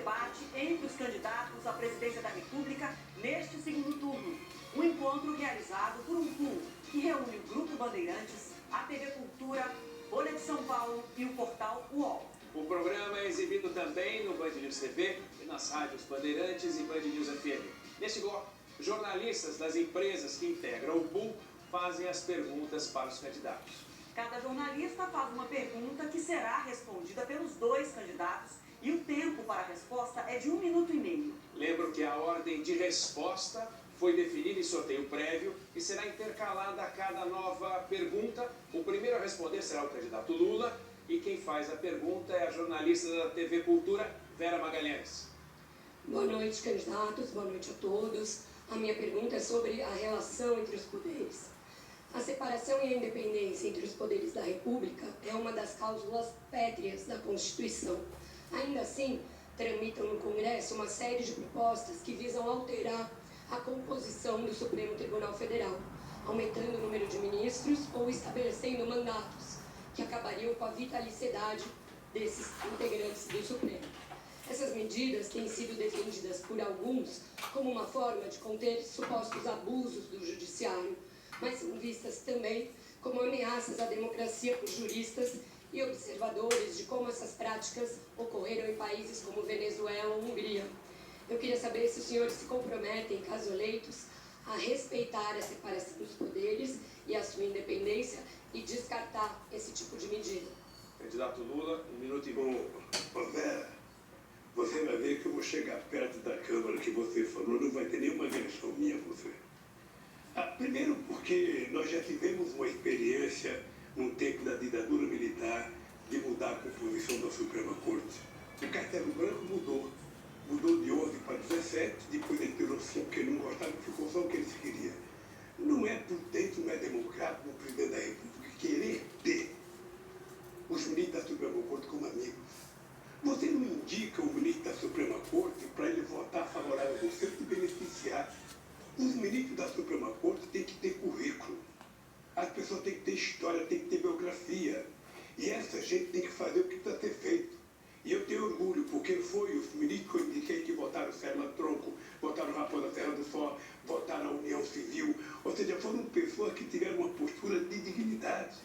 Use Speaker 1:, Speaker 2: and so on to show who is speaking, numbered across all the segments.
Speaker 1: debate entre os candidatos à presidência da República neste segundo turno. Um encontro realizado por um pool que reúne o Grupo Bandeirantes, a TV Cultura, Folha de São Paulo e o portal UOL.
Speaker 2: O programa é exibido também no Band News TV e nas rádios Bandeirantes e Band News FM. Neste bloco, jornalistas das empresas que integram o pool fazem as perguntas para os candidatos.
Speaker 1: Cada jornalista faz uma pergunta que será respondida pelos dois candidatos e o tempo para a resposta é de 1 minuto e meio.
Speaker 2: Lembro que a ordem de resposta foi definida em sorteio prévio e será intercalada a cada nova pergunta. O primeiro a responder será o candidato Lula e quem faz a pergunta é a jornalista da TV Cultura, Vera Magalhães.
Speaker 3: Boa noite, candidatos. Boa noite a todos. A minha pergunta é sobre a relação entre os poderes. A separação e a independência entre os poderes da República é uma das cláusulas pétreas da Constituição. Ainda assim, tramitam no Congresso uma série de propostas que visam alterar a composição do Supremo Tribunal Federal, aumentando o número de ministros ou estabelecendo mandatos que acabariam com a vitaliciedade desses integrantes do Supremo. Essas medidas têm sido defendidas por alguns como uma forma de conter supostos abusos do judiciário, mas são vistas também como ameaças à democracia por juristas e observadores de como essas práticas ocorreram em países como Venezuela ou Hungria. Eu queria saber se os senhores se comprometem, caso eleitos, a respeitar a separação dos poderes e a sua independência e descartar esse tipo de medida.
Speaker 2: Candidato Lula, 1 minuto e meio.
Speaker 4: Vera, você vai ver que eu vou chegar perto da Câmara que você falou, não vai ter nenhuma agressão minha a você. Primeiro porque nós já tivemos uma experiência no tempo da ditadura militar de mudar a composição da Suprema Corte. O Castelo Branco mudou de 11 para 17, depois ele tirou 5, porque ele não gostava, ficou só o que eles queriam. Não é prudente, não é democrático o presidente da República querer ter os ministros da Suprema Corte como amigos. Você não indica o ministro da Suprema Corte para ele votar favorável a você se beneficiar. Os ministros da Suprema Corte têm que ter currículo. As pessoas têm que ter história, têm que ter biografia. E essa gente tem que fazer o que precisa ser feito. E eu tenho orgulho, porque foi os ministros que eu indiquei que votaram Sérgio Tronco, votaram Raposa Serra do Sol, votaram a União Civil. Ou seja, foram pessoas que tiveram uma postura de dignidade.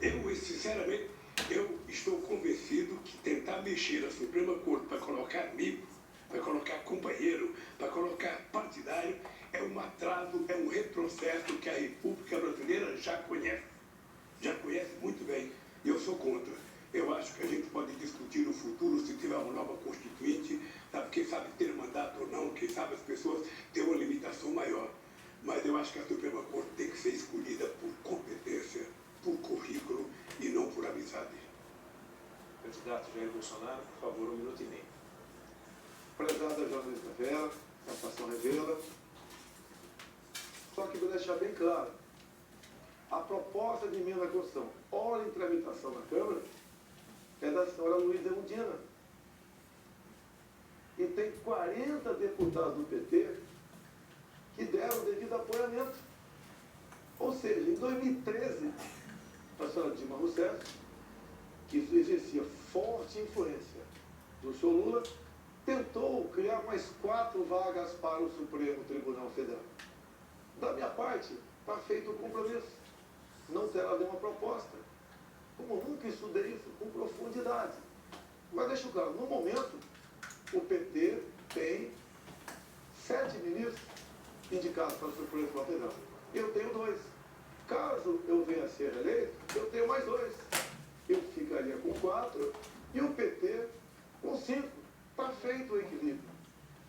Speaker 4: Eu, sinceramente, eu estou convencido que tentar mexer a Suprema Corte para colocar amigo, para colocar companheiro, para colocar partidário, é um atraso, é um retrocesso que a República Brasileira já conhece muito bem. E eu sou contra. Eu acho que a gente pode discutir no futuro se tiver uma nova constituinte, sabe, quem sabe ter mandato ou não, quem sabe as pessoas ter uma limitação maior. Mas eu acho que a Suprema Corte tem que ser escolhida por competência, por currículo e não por amizade.
Speaker 2: Candidato Jair Bolsonaro, por favor, 1 minuto e meio.
Speaker 5: Prezada jornalista Vera, satisfação revela. Só que vou deixar bem claro, a proposta de emenda à Constituição, ora em tramitação na Câmara, é da senhora Luísa Erundina. E tem 40 deputados do PT que deram devido apoiamento. Ou seja, em 2013, a senhora Dilma Rousseff, que exercia forte influência do senhor Lula, tentou criar mais 4 vagas para o Supremo Tribunal Federal. Da minha parte, está feito o compromisso. Não terá nenhuma proposta. Como nunca estudei isso com profundidade. Mas deixo claro, no momento, o PT tem 7 ministros indicados para o Supremo Tribunal Federal. Eu tenho 2. Caso eu venha a ser eleito, eu tenho mais 2. Eu ficaria com 4 e o PT com 5. Está feito o equilíbrio.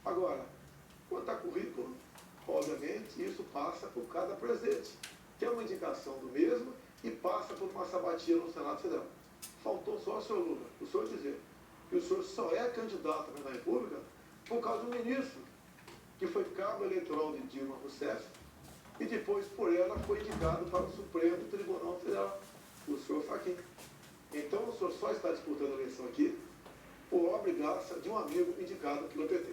Speaker 5: Agora, quanto a currículo, obviamente, isso passa por cada presidente, que é uma indicação do mesmo e passa por uma sabatina no Senado Federal. Faltou só o senhor Lula, o senhor dizer que o senhor só é candidato à República por causa do ministro, que foi cabo eleitoral de Dilma Rousseff e depois por ela foi indicado para o Supremo Tribunal Federal, o senhor Fachin. Então o senhor só está disputando a eleição aqui por obrigação de um amigo indicado pelo PT.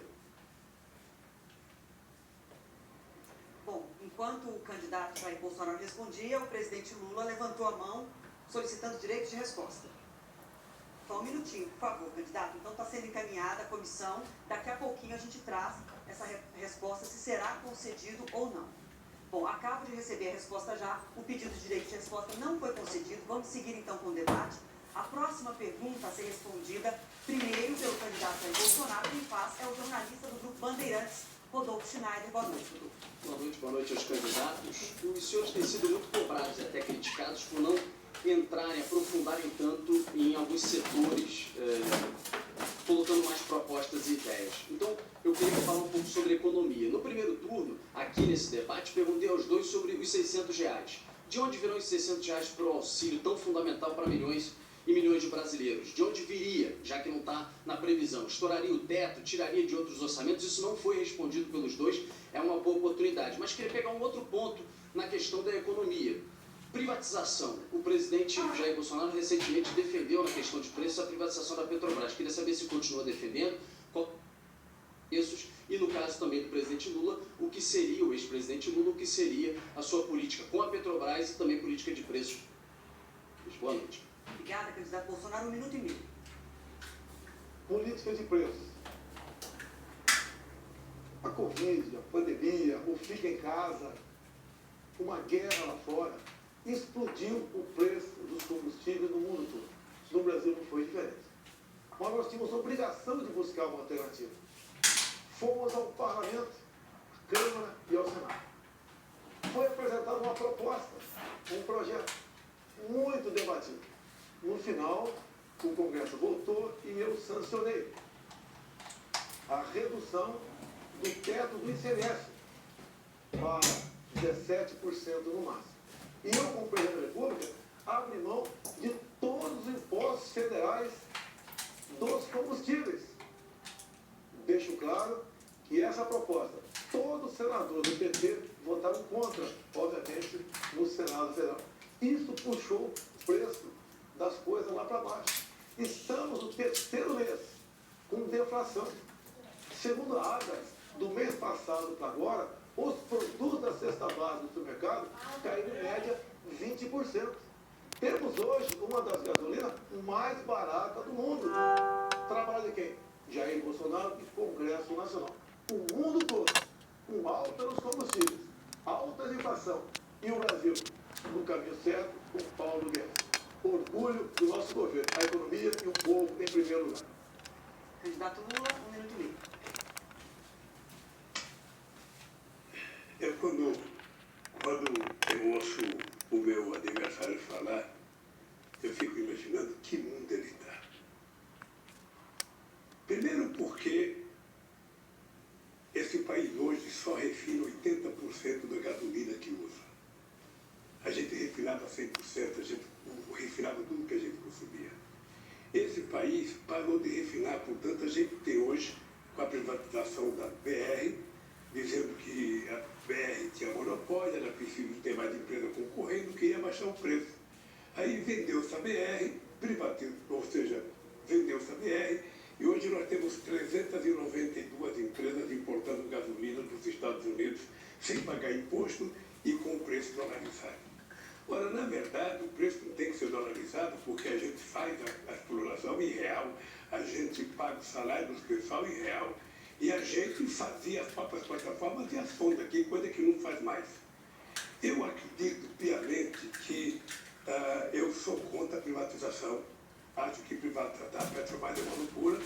Speaker 1: Bom, enquanto o candidato Jair Bolsonaro respondia, o presidente Lula levantou a mão solicitando direito de resposta. Por Só um minutinho, por favor, candidato. Então está sendo encaminhada a comissão. Daqui a pouquinho a gente traz essa resposta, se será concedido ou não. Bom, acabo de receber a resposta já. O pedido de direito de resposta não foi concedido. Vamos seguir então com o debate. A próxima pergunta a ser respondida primeiro pelo candidato Jair Bolsonaro. Quem faz é o jornalista do Grupo Bandeirantes, Rodolfo Schneider. Boa noite, Rodolfo.
Speaker 6: Boa noite aos candidatos. Os senhores têm sido muito cobrados e até criticados por não entrarem, aprofundarem tanto em alguns setores, colocando mais propostas e ideias. Então, eu queria falar um pouco sobre economia. No primeiro turno, aqui nesse debate, perguntei aos dois sobre os R$600. De onde virão os R$600 para o auxílio tão fundamental para milhões e milhões de brasileiros? De onde viria, já que não está na previsão? Estouraria o teto, tiraria de outros orçamentos? Isso não foi respondido pelos dois, é uma boa oportunidade. Mas queria pegar um outro ponto na questão da economia. Privatização. O presidente Jair Bolsonaro recentemente defendeu na questão de preços a privatização da Petrobras. Queria saber se continua defendendo, preços, e no caso também do presidente Lula, o que seria, o ex-presidente Lula, o que seria a sua política com a Petrobras e também política de preços. Boa noite.
Speaker 1: Obrigada, candidato Bolsonaro. 1 minuto e meio.
Speaker 5: Política de preços. A Covid, a pandemia, o fica em casa, uma guerra lá fora, explodiu o preço dos combustíveis no mundo todo. No Brasil não foi diferente. Mas nós tínhamos a obrigação de buscar uma alternativa. Fomos ao Parlamento, à Câmara e ao Senado. Foi apresentada uma proposta, um projeto muito debatido. No final, o Congresso votou e eu sancionei a redução do teto do ICMS para 17% no máximo. E eu, como presidente da República, abri mão de todos os impostos federais dos combustíveis. Deixo claro que essa proposta, todos os senadores do PT votaram contra, obviamente, no Senado Federal. Isso puxou o preço das coisas lá para baixo. Estamos no terceiro mês com deflação. Segundo a AGAS, do mês passado para agora, os produtos da cesta básica do supermercado caíram em média 20%. Temos hoje uma das gasolinas mais baratas do mundo. Trabalho de quem? Jair Bolsonaro e Congresso Nacional. O mundo todo, com alta nos combustíveis, alta inflação. E o Brasil, no caminho certo, com Paulo Guedes. Orgulho do nosso governo, a economia e o povo em primeiro lugar.
Speaker 1: Candidato Lula, 1 minuto e meio.
Speaker 4: Quando eu ouço o meu adversário falar, eu fico imaginando que mundo ele está. Primeiro porque esse país hoje só refina 80% da gasolina que usa. A gente refinava 100%, a gente refinava tudo que a gente consumia. Esse país parou de refinar, portanto, a gente tem hoje, com a privatização da BR, dizendo que a BR tinha monopólio, era preciso ter mais empresa concorrendo, queria baixar o preço. Aí vendeu-se a BR, privatizou, ou seja, vendeu-se a BR, e hoje nós temos 392 empresas importando gasolina dos Estados Unidos sem pagar imposto e com o preço dolarizado. Ora, na verdade, o preço não tem que ser dolarizado porque a gente faz a exploração em real, a gente paga o salário dos pessoal em real e a gente fazia as próprias plataformas e as fontes aqui, coisa que não faz mais. Eu acredito piamente que eu sou contra a privatização. Acho que privatizar a Petrobras é uma loucura.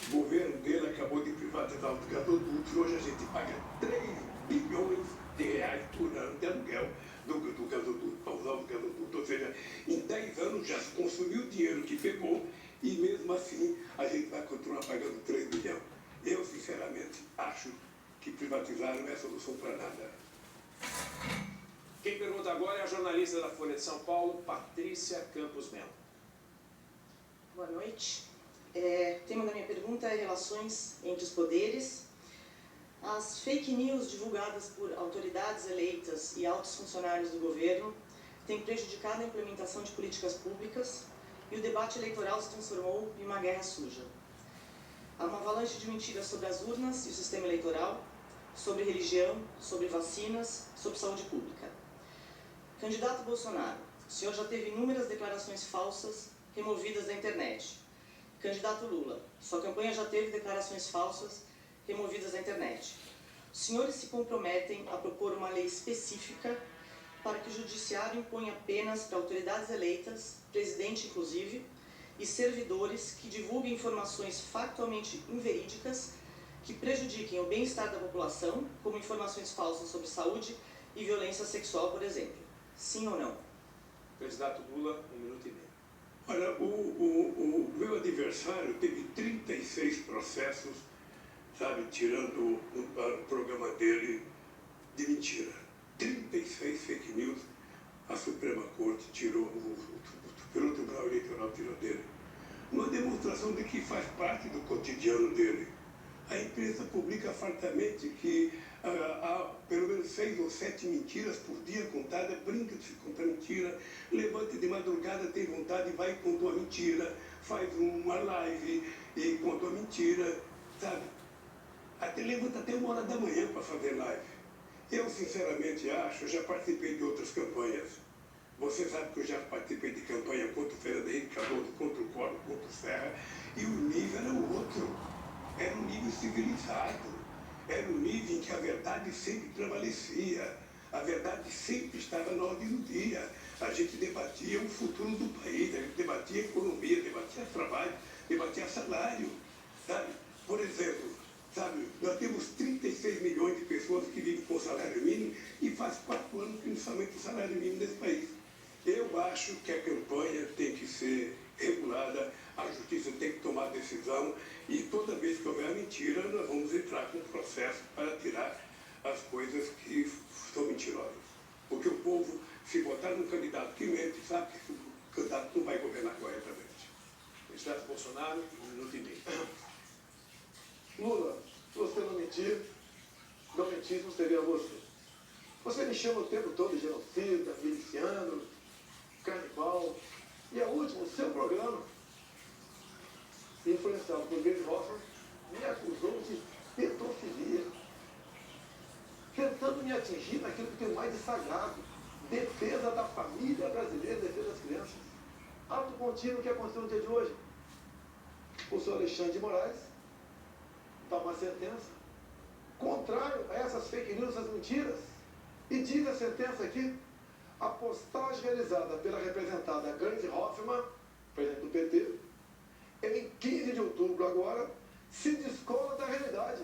Speaker 4: O governo dele acabou de privatizar os gasodutos e hoje a gente paga 3 bilhões de reais por ano de aluguel do gasoduto, para usar os gasodutos. Ou seja, em 10 anos já se consumiu o dinheiro que pegou e mesmo assim a gente vai continuar pagando 3 bilhões. Eu, sinceramente, acho que privatizar não é solução para nada.
Speaker 2: Quem pergunta agora é a jornalista da Folha de São Paulo, Patrícia Campos Melo.
Speaker 7: Boa noite. O tema da minha pergunta é relações entre os poderes. As fake news divulgadas por autoridades eleitas e altos funcionários do governo têm prejudicado a implementação de políticas públicas e o debate eleitoral se transformou em uma guerra suja. Há uma avalanche de mentiras sobre as urnas e o sistema eleitoral, sobre religião, sobre vacinas, sobre saúde pública. Candidato Bolsonaro, o senhor já teve inúmeras declarações falsas removidas da internet. Candidato Lula, sua campanha já teve declarações falsas removidas da internet. Os senhores se comprometem a propor uma lei específica para que o judiciário imponha penas para autoridades eleitas, presidente inclusive, e servidores que divulguem informações factualmente inverídicas que prejudiquem o bem-estar da população, como informações falsas sobre saúde e violência sexual, por exemplo. Sim ou não?
Speaker 2: Candidato Lula, 1 minuto e meio.
Speaker 4: Olha, o meu adversário teve 36 processos, sabe, tirando o programa dele de mentira. 36 fake news, a Suprema Corte tirou, o Tribunal Eleitoral tirou dele. Uma demonstração de que faz parte do cotidiano dele. A imprensa publica fartamente que há pelo menos 6 ou 7 mentiras por dia contadas, brinca de se contar mentira, levanta de madrugada, tem vontade, vai e conta uma mentira, faz uma live e conta uma mentira, sabe? Levanta até 1h da manhã para fazer live. Eu, sinceramente, acho, eu já participei de outras campanhas. Você sabe que eu já participei de campanha contra o Fernando Henrique Cardoso, contra o Collor, contra o Serra, e o nível era outro. Era um nível civilizado. Era um nível em que a verdade sempre prevalecia. A verdade sempre estava na ordem do dia. A gente debatia o futuro do país, a gente debatia economia, debatia trabalho, debatia salário, sabe? Por exemplo, sabe, nós temos 36 milhões de pessoas que vivem com salário mínimo e faz 4 anos que não se aumenta o salário mínimo nesse país. Eu acho que a campanha tem que ser regulada, a justiça tem que tomar decisão e toda vez que houver mentira, nós vamos entrar com um processo para tirar as coisas que são mentirosas. Porque o povo, se votar num candidato que mente, sabe que o candidato não vai governar corretamente.
Speaker 2: Candidato Bolsonaro, 1 minuto e meio.
Speaker 5: Lula, se você não mentir, não mentisse, não seria você. Você me chama o tempo todo de genocida, miliciano, canibal. E a última, o seu programa, influenciado por Glenn Hoffman, me acusou de pedofilia, tentando me atingir naquilo que tem mais de sagrado, defesa da família brasileira, defesa das crianças. Ato contínuo que aconteceu no dia de hoje. O senhor Alexandre de Moraes dá uma sentença contrário a essas fake news, essas mentiras, e diz a sentença aqui: a postagem realizada pela representada Glenn Hoffman, presidente do PT, em 15 de outubro agora, se descola da realidade,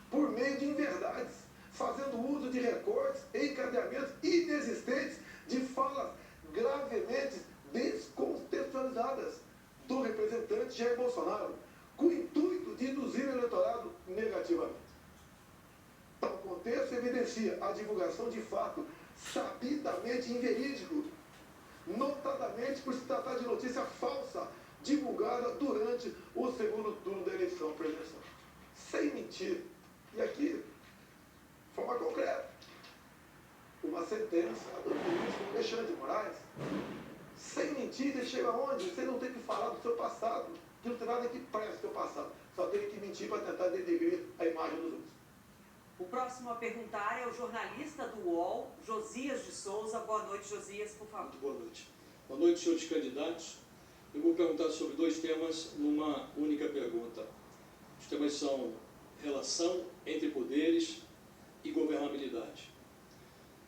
Speaker 5: por meio de inverdades, fazendo uso de recortes, encadeamentos inexistentes de falas gravemente descontextualizadas do representante Jair Bolsonaro, com o intuito de induzir o eleitorado negativamente. Tal contexto evidencia a divulgação de fato sabidamente inverídico, notadamente por se tratar de notícia falsa divulgada durante o segundo turno da eleição presidencial. Sem mentir. E aqui, de forma concreta, uma sentença do ministro Alexandre de Moraes, sem mentir, ele chega aonde? Você não tem que falar do seu passado, que não tem nada que preste o seu passado. Só tem que mentir para tentar denegrir a imagem dos outros.
Speaker 1: O próximo a perguntar é o jornalista do UOL, Josias de Souza. Boa noite, Josias, por favor.
Speaker 8: Muito boa noite. Boa noite, senhores candidatos. Eu vou perguntar sobre 2 temas numa única pergunta. Os temas são relação entre poderes e governabilidade.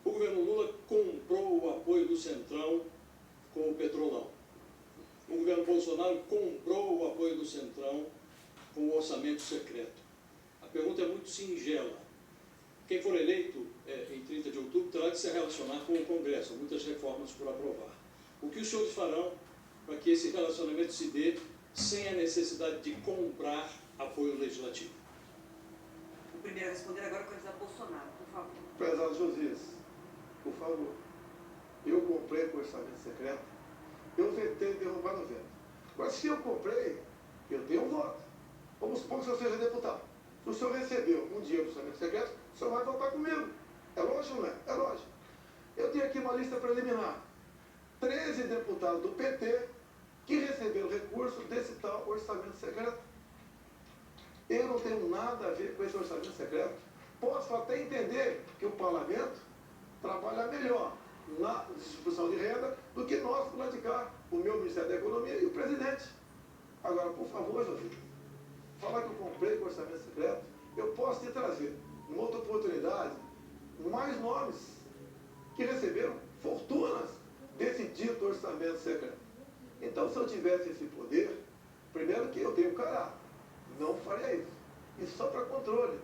Speaker 8: O governo Lula comprou o apoio do Centrão com o Petrolão. O governo Bolsonaro comprou o apoio do Centrão com o orçamento secreto. A pergunta é muito singela. Quem for eleito em 30 de outubro terá de se relacionar com o Congresso, há muitas reformas por aprovar. O que os senhores farão para que esse relacionamento se dê sem a necessidade de comprar apoio legislativo?
Speaker 1: O primeiro a responder agora é o candidato Bolsonaro, por favor.
Speaker 5: Prezado Josias, por favor, eu comprei com orçamento secreto, eu vetei derrubar no veto. Agora, se eu comprei, eu tenho um voto. Vamos supor que o senhor seja deputado. Se o senhor recebeu um dinheiro do orçamento secreto, o senhor vai votar comigo. É lógico ou não é? É lógico. Eu tenho aqui uma lista preliminar. 13 deputados do PT que receberam recurso desse tal orçamento secreto. Eu não tenho nada a ver com esse orçamento secreto. Posso até entender que o parlamento trabalha melhor na distribuição de renda do que nós, do lado de cá, o meu Ministério da Economia e o presidente. Agora, por favor, José, falar que eu comprei com orçamento secreto, eu posso te trazer, em outra oportunidade, mais nomes que receberam fortunas desse dito orçamento secreto. Então, se eu tivesse esse poder, primeiro que eu tenho caráter, não faria isso. E só para controle.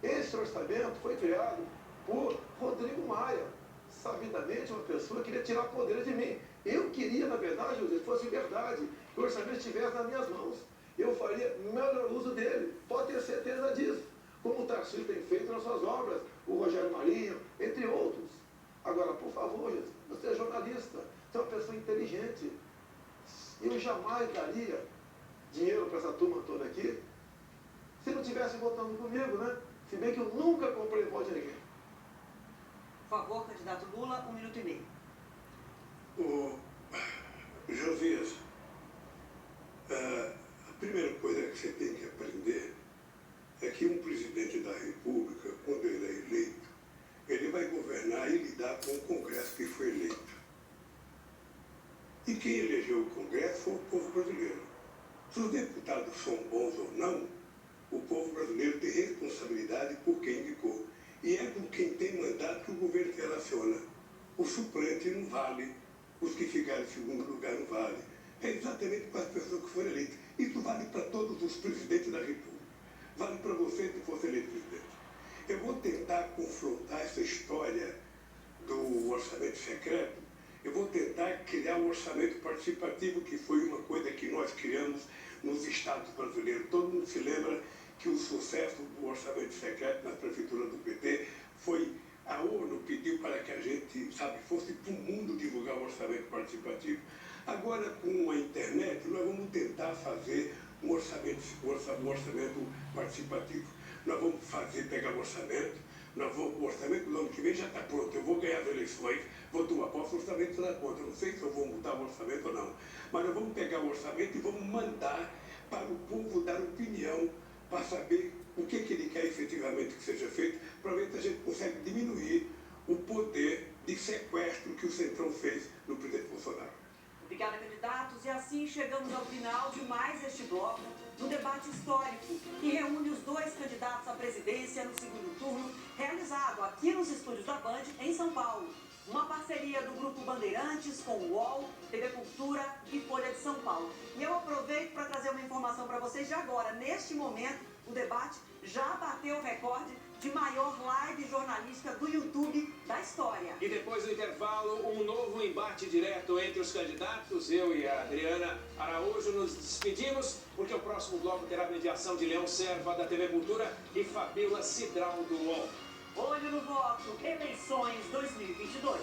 Speaker 5: Esse orçamento foi criado por Rodrigo Maia, sabidamente uma pessoa que queria tirar poder de mim. Eu queria, na verdade, José, se fosse verdade, que o orçamento estivesse nas minhas mãos. Eu faria melhor uso dele, pode ter certeza disso. Como o Tarcísio tem feito nas suas obras, o Rogério Marinho, entre outros. Agora, por favor, Jesus, você é jornalista, você é uma pessoa inteligente. Eu jamais daria dinheiro para essa turma toda aqui se não estivesse votando comigo, né? Se bem que eu nunca comprei voto de ninguém.
Speaker 1: Por favor, candidato Lula, 1 minuto e meio.
Speaker 4: Ô, Josias, a primeira coisa que você tem que aprender é que um presidente da República, quando ele é eleito, ele vai governar e lidar com o Congresso que foi eleito. E quem elegeu o Congresso foi o povo brasileiro. Se os deputados são bons ou não, o povo brasileiro tem responsabilidade por quem indicou. E é com quem tem mandato que o governo se relaciona. O suplente não vale, os que ficaram em segundo lugar não vale. É exatamente com as pessoas que foram eleitas. Isso vale para todos os presidentes da República. Vale para você se fosse eleito presidente. Eu vou tentar confrontar essa história do orçamento secreto. Eu vou tentar criar um orçamento participativo, que foi uma coisa que nós criamos nos estados brasileiros. Todo mundo se lembra que o sucesso do orçamento secreto na prefeitura do PT foi a ONU pediu para que a gente, fosse para o mundo divulgar o orçamento participativo. Agora, com a internet, nós vamos tentar fazer um orçamento participativo. Nós vamos pegar o orçamento, o orçamento do ano que vem já está pronto. Eu vou ganhar as eleições, vou tomar posse, o orçamento está na conta. Eu não sei se eu vou mudar o orçamento ou não. Mas nós vamos pegar o orçamento e vamos mandar para o povo dar opinião, para saber o que ele quer efetivamente que seja feito, para ver se a gente consegue diminuir o poder de sequestro que o Centrão fez no presidente Bolsonaro.
Speaker 1: Obrigada, candidatos. E assim chegamos ao final de mais este bloco do debate histórico que reúne os dois candidatos à presidência no segundo turno, realizado aqui nos estúdios da Band, em São Paulo. Uma parceria do Grupo Bandeirantes com o UOL, TV Cultura e Folha de São Paulo. E eu aproveito para trazer uma informação para vocês de agora. Neste momento, o debate já bateu o recorde de maior live jornalística do YouTube da história.
Speaker 2: E depois do intervalo, um novo embate direto entre os candidatos. Eu e a Adriana Araújo nos despedimos, porque o próximo bloco terá a mediação de Leão Serva, da TV Cultura, e Fabíola Cidral, do UOL.
Speaker 1: Olho no voto, eleições 2022.